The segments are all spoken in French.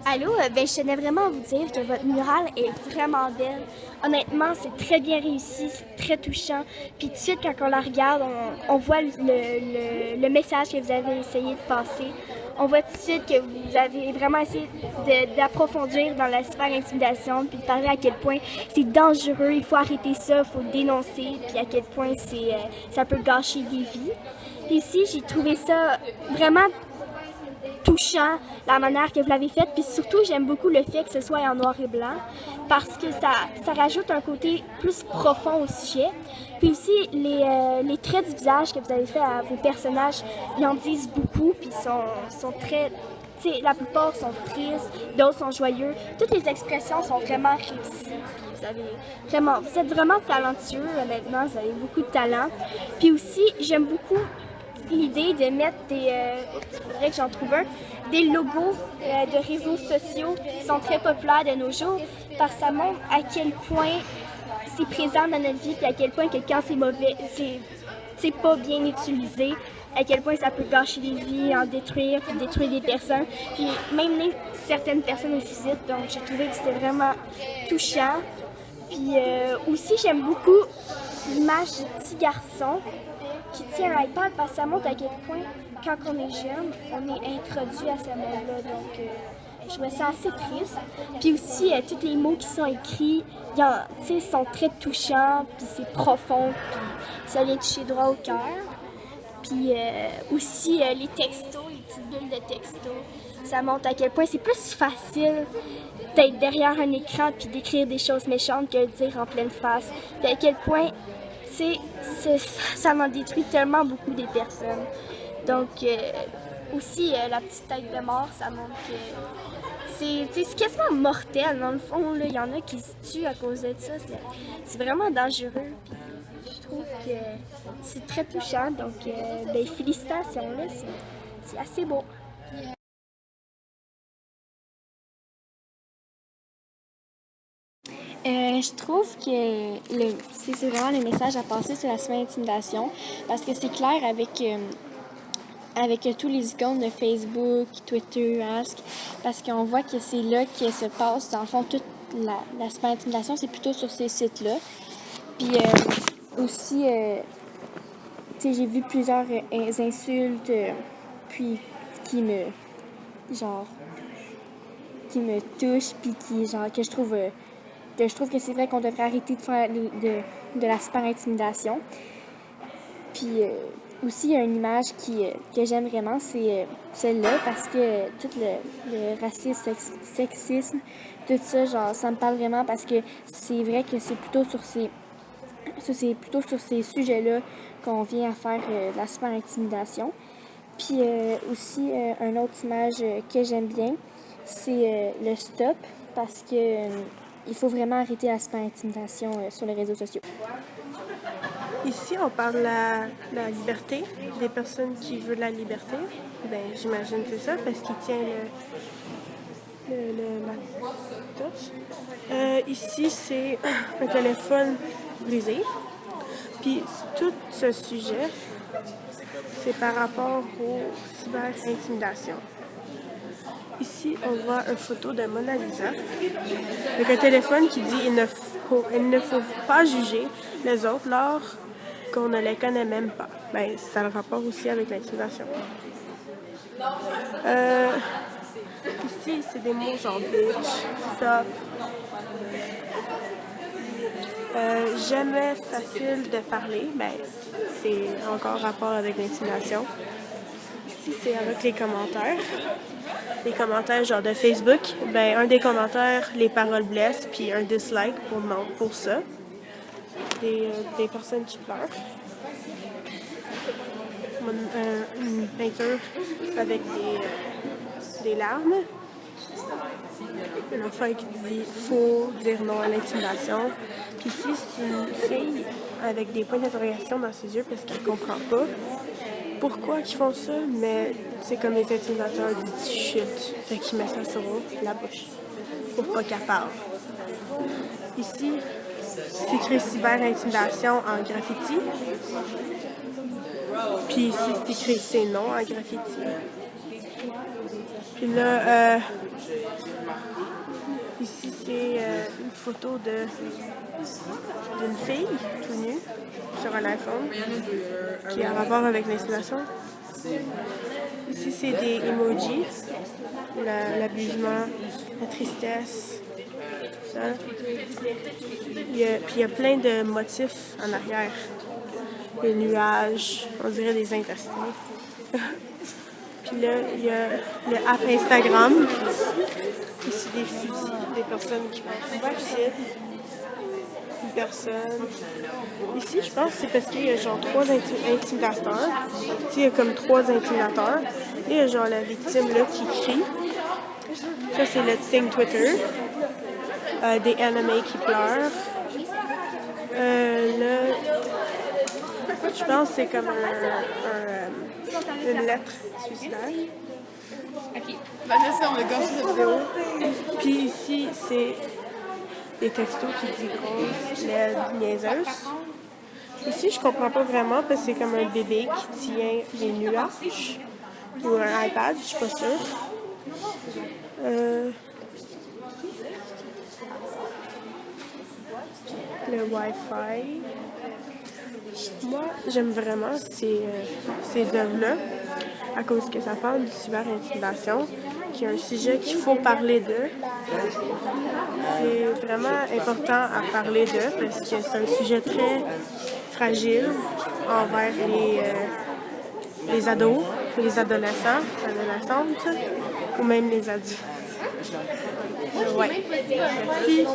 Allô, je tenais vraiment à vous dire que votre murale est vraiment belle. Honnêtement, c'est très bien réussi, c'est très touchant. Puis tout de suite, quand on la regarde, on voit le message que vous avez essayé de passer. On voit tout de suite que vous avez vraiment essayé d'approfondir dans la cyber-intimidation, puis de parler à quel point c'est dangereux, il faut arrêter ça, il faut dénoncer, puis à quel point ça peut gâcher des vies. Puis ici, j'ai trouvé ça vraiment touchant, la manière que vous l'avez faite. Puis surtout, j'aime beaucoup le fait que ce soit en noir et blanc parce que ça rajoute un côté plus profond au sujet. Puis aussi, les traits du visage que vous avez fait à vos personnages, ils en disent beaucoup, puis sont très... T'sais, la plupart sont tristes, d'autres sont joyeux. Toutes les expressions sont vraiment réussies. Vous êtes vraiment talentueux, honnêtement, vous avez beaucoup de talent. Puis aussi, j'aime beaucoup l'idée de mettre il faudrait que j'en trouve des logos de réseaux sociaux qui sont très populaires de nos jours, parce que ça montre à quel point c'est présent dans notre vie, puis à quel point que quand c'est mauvais, c'est pas bien utilisé, à quel point ça peut gâcher des vies, en détruire, puis détruire des personnes, puis même certaines personnes au suicide. Donc j'ai trouvé que c'était vraiment touchant. Puis aussi, j'aime beaucoup l'image du petit garçon qui tient un iPad parce que ça montre à quel point, quand on est jeune, on est introduit à ce monde-là. Donc, je trouvais ça assez triste. Puis aussi, tous les mots qui sont écrits, sont très touchants, puis c'est profond, puis ça vient toucher droit au cœur. Puis aussi, les textos, les petites bulles de textos, ça montre à quel point c'est plus facile d'être derrière un écran puis d'écrire des choses méchantes que de dire en pleine face. Puis à quel point ça m'en détruit tellement beaucoup des personnes. Donc, aussi, la petite tête de mort, ça montre que c'est quasiment mortel. Dans le fond, il y en a qui se tuent à cause de ça. C'est vraiment dangereux. Puis, je trouve que c'est très touchant. Donc, félicitations, là, c'est assez beau. Je trouve que c'est vraiment le message à passer sur la cyber-intimidation parce que c'est clair avec tous les icônes de Facebook, Twitter, Ask, parce qu'on voit que c'est là que se passe, dans le fond, toute la cyber-intimidation, c'est plutôt sur ces sites-là. Puis aussi, j'ai vu plusieurs insultes, puis qui me touchent, puis que je trouve que c'est vrai qu'on devrait arrêter de faire de la super-intimidation. Puis aussi, il y a une image que j'aime vraiment, c'est celle-là, parce que tout le racisme, sexisme, tout ça, ça me parle vraiment parce que c'est vrai que c'est plutôt sur ces sujets-là qu'on vient à faire de la super-intimidation. Puis aussi, une autre image que j'aime bien, c'est le stop, parce que il faut vraiment arrêter la super-intimidation sur les réseaux sociaux. Ici, on parle de la liberté, des personnes qui veulent la liberté. J'imagine que c'est ça, parce qu'il tient la touche. Ici, c'est un téléphone brisé. Puis tout ce sujet, c'est par rapport aux cyber-intimidations. Ici, on voit une photo de Mona Lisa avec un téléphone qui dit il ne faut pas juger les autres lors qu'on ne les connaît même pas. Ça a le rapport aussi avec l'intimidation. Ici, c'est des mots genre bitch, stop. Jamais facile de parler, c'est encore rapport avec l'intimidation. Ici, c'est avec les commentaires. Les commentaires genre de Facebook, un des commentaires, les paroles blessent, puis un dislike pour ça. Des personnes qui pleurent. Une peinture avec des larmes. Un enfant qui dit « faut dire non à l'intimidation ». Puis ici, c'est une fille avec des points d'interrogation dans ses yeux parce qu'elle comprend pas pourquoi ils font ça, mais c'est comme les intimidateurs disent chut, fait qu'ils mettent ça sur la bouche pour pas qu'elle parle. Ici, c'est écrit cyber-intimidation en graffiti. Puis ici, c'est écrit c'est non en graffiti. Puis là, ici, c'est une photo d'une fille tout nue sur un iPhone qui a rapport avec l'inspiration. Ici, c'est des emojis, l'abusement, la tristesse, tout ça. Puis il y a plein de motifs en arrière. Des nuages, on dirait des interstices. Puis là, il y a le app Instagram. Ici, des fusils, des personnes qui pensent suicide. Une personne. Ici, je pense que c'est parce qu'il y a genre 3 intimidateurs. Ici, il y a comme 3 intimidateurs. Et il y a genre la victime là qui crie. Ça, c'est le signe Twitter. Des animés qui pleurent. Là, je pense que c'est comme une lettre suicidaire. Ok, Vanessa, on a gâché cette vidéo. Puis ici, c'est des textos qui disent grosse, laide, niaiseuse. Ici, je comprends pas vraiment parce que c'est comme un bébé qui tient des nuages. Ou un iPad, je suis pas sûre. Le Wi-Fi. Moi, j'aime vraiment ces œuvres-là à cause que ça parle de cyber-intimidation, qui est un sujet qu'il faut parler d'eux. C'est vraiment important à parler d'eux parce que c'est un sujet très fragile envers les ados, les adolescents, adolescentes ou même les adultes. Ouais. Merci.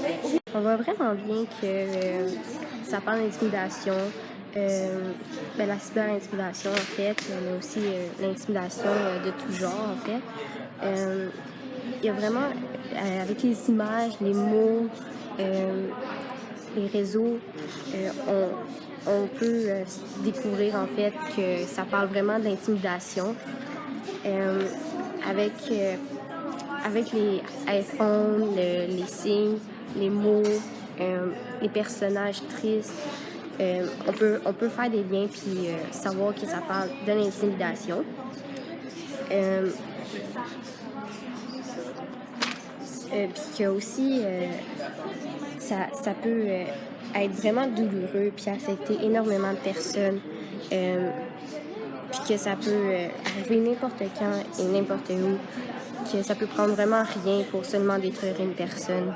On voit vraiment bien que ça parle d'intimidation, la cyber-intimidation en fait, mais aussi l'intimidation de tout genre en fait. Il y a vraiment, avec les images, les mots, les réseaux, on peut découvrir en fait que ça parle vraiment d'intimidation. Avec les iPhones, les signes, les mots, les personnages tristes, on peut faire des liens puis savoir que ça parle de l'intimidation. Puis que aussi, ça peut être vraiment douloureux puis affecter énormément de personnes. Puis que ça peut arriver n'importe quand et n'importe où. Que ça peut prendre vraiment rien pour seulement détruire une personne.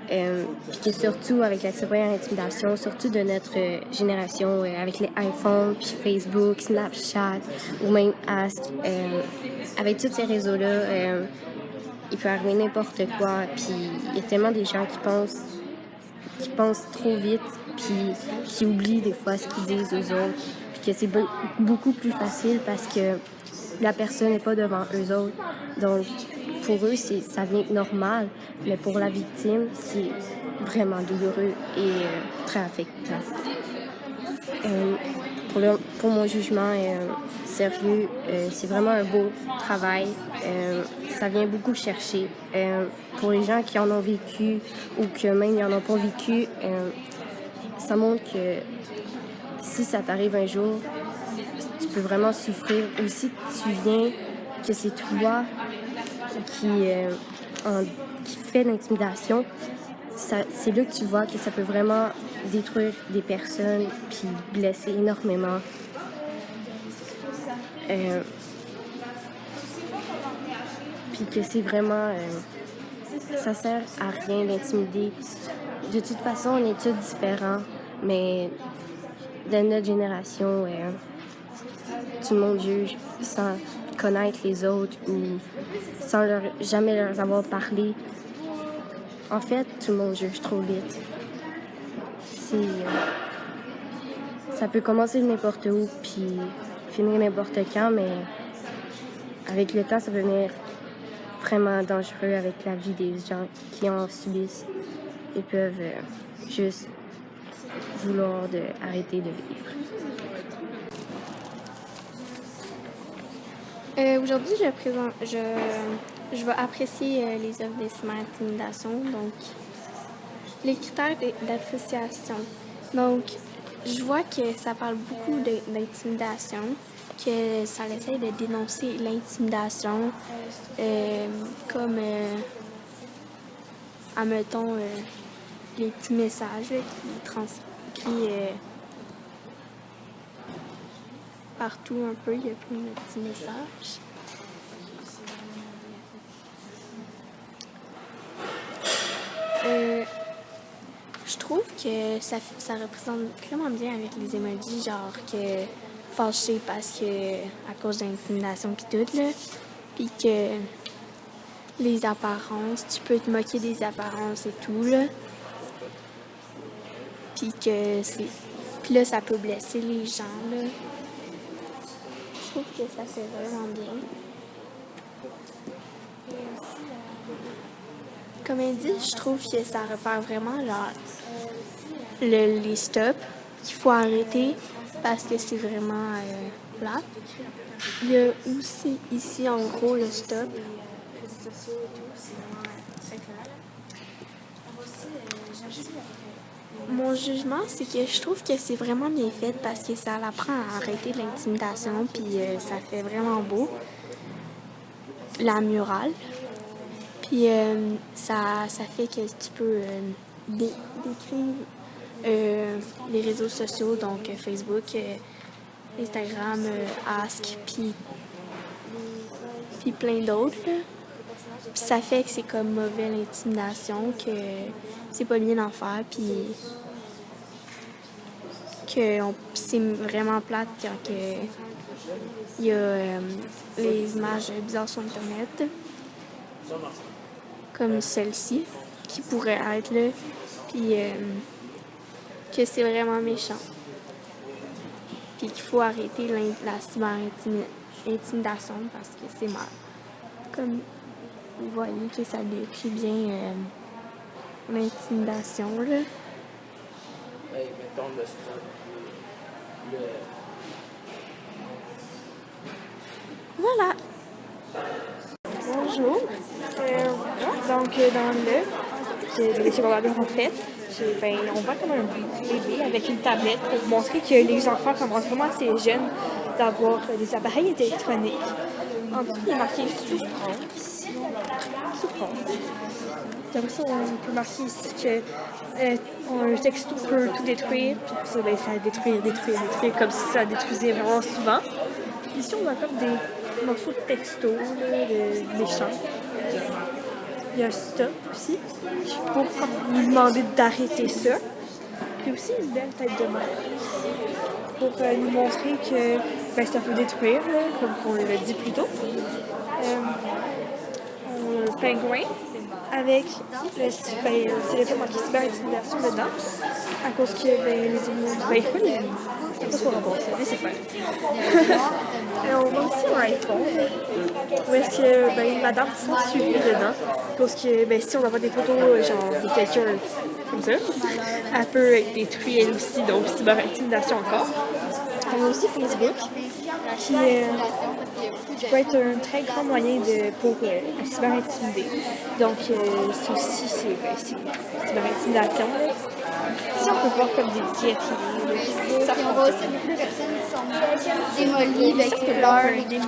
Puis que surtout avec la cyber-intimidation, surtout de notre génération, avec les iPhones, puis Facebook, Snapchat ou même Ask, avec tous ces réseaux-là, il peut arriver n'importe quoi. Puis il y a tellement des gens qui pensent trop vite, puis qui oublient des fois ce qu'ils disent aux autres. Puis que c'est beaucoup plus facile parce que la personne n'est pas devant eux autres. Donc, pour eux, ça vient normal, mais pour la victime, c'est vraiment douloureux et très affectant. Pour mon jugement sérieux, c'est vraiment un beau travail. Ça vient beaucoup chercher. Pour les gens qui en ont vécu ou que même ils n'en ont pas vécu, ça montre que si ça t'arrive un jour, tu peux vraiment souffrir. Ou si tu viens que c'est toi qui fait l'intimidation, c'est là que tu vois que ça peut vraiment détruire des personnes puis blesser énormément. Puis que c'est vraiment... ça sert à rien d'intimider. De toute façon, on est tous différents, mais de notre génération, tout le monde juge sans connaître les autres ou sans jamais leur avoir parlé. En fait, tout le monde juge trop vite. Ça peut commencer n'importe où puis finir n'importe quand, mais avec le temps, ça peut devenir vraiment dangereux avec la vie des gens qui en subissent. Ils peuvent juste vouloir arrêter de vivre. Aujourd'hui, je vais apprécier les œuvres de cyber-intimidation, donc les critères d'appréciation. Donc, je vois que ça parle beaucoup d'intimidation, que ça essaie de dénoncer l'intimidation, comme, admettons, les petits messages là, qui transcrits partout un peu, il y a plein de petits messages. Je trouve que ça représente vraiment bien avec les emojis, genre que fâché parce que à cause d'intimidation pis tout, là. Puis que les apparences, tu peux te moquer des apparences et tout, là. Puis que c'est... Puis là, ça peut blesser les gens, là. Je trouve que ça fait vraiment bien. Comme elle dit, je trouve que ça repère vraiment genre les stops qu'il faut arrêter parce que c'est vraiment plate. Il y a aussi ici en gros le stop. Mon jugement, c'est que je trouve que c'est vraiment bien fait parce que ça l'apprend à arrêter l'intimidation puis ça fait vraiment beau. La murale. Puis ça fait que tu peux décrire les réseaux sociaux, donc Facebook, Instagram, Ask, puis plein d'autres. Puis ça fait que c'est comme mauvais l'intimidation, que c'est pas bien d'en faire, puis que c'est vraiment plate quand il y a les images bizarres sur Internet. Comme celle-ci, qui pourrait être là, puis que c'est vraiment méchant. Puis qu'il faut arrêter la cyber-intimidation parce que c'est mal. Comme vous voyez que ça décrit bien l'intimidation, là. Mettons le stop. Voilà! Bonjour. Donc, dans l'œuvre que les secondaires ont faite, on voit comme un petit bébé avec une tablette pour montrer que les enfants commencent vraiment assez jeunes d'avoir des appareils électroniques. En dessous, il est marqué souffrance. Comme ça, on peut marquer ici que un texto peut tout détruire, puis ça, ça détruire, comme si ça détruisait vraiment souvent. Ici, on a comme des morceaux de texto, de méchants. Il y a stop aussi, pour nous demander d'arrêter ça. Puis aussi une belle tête de mère, pour nous montrer que ça peut détruire, là, comme on l'a dit plus tôt. Un pingouin avec c'est le marqué cyber-intimidation dedans, à cause que les émotions, c'est pas trop rapport ça, mais c'est pas. On voit aussi un iPhone, où est-ce que madame s'en suit dedans, parce que si on envoie des photos genre de quelqu'un comme ça, elle peut être détruite elle aussi, donc cyber-intimidation encore. On a aussi Facebook, qui peut être un très grand moyen pour cyber-intimider. Donc, ça aussi, c'est cyber-intimidation. Ici, on peut voir comme des guettes. On voit aussi beaucoup de personnes qui sont démolies, qui pleurent. Qui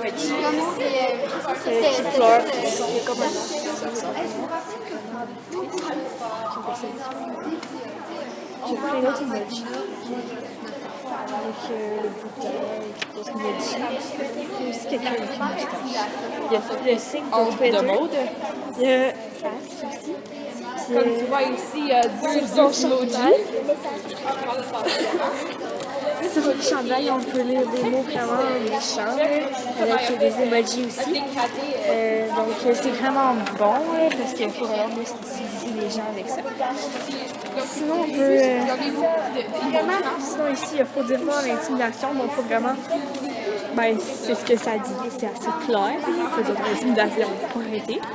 pleurent. J'ai pris un autre emoji. Avec le bouton, il y a aussi quelqu'un avec une moustache. Il y a le signe pour Twitter. Il y a face aussi. Comme tu vois ici, il y a deux emojis. Sur le chandail, on peut lire des mots vraiment méchants, avec des emojis aussi. Donc c'est vraiment bon, parce qu'il faut vraiment sensibiliser les gens avec ça. Sinon, on peut... sinon ici, il faut dire voir l'intimidation, donc il faut vraiment... c'est ce que ça dit, c'est assez clair. Il faut dire l'intimidation pour arrêter.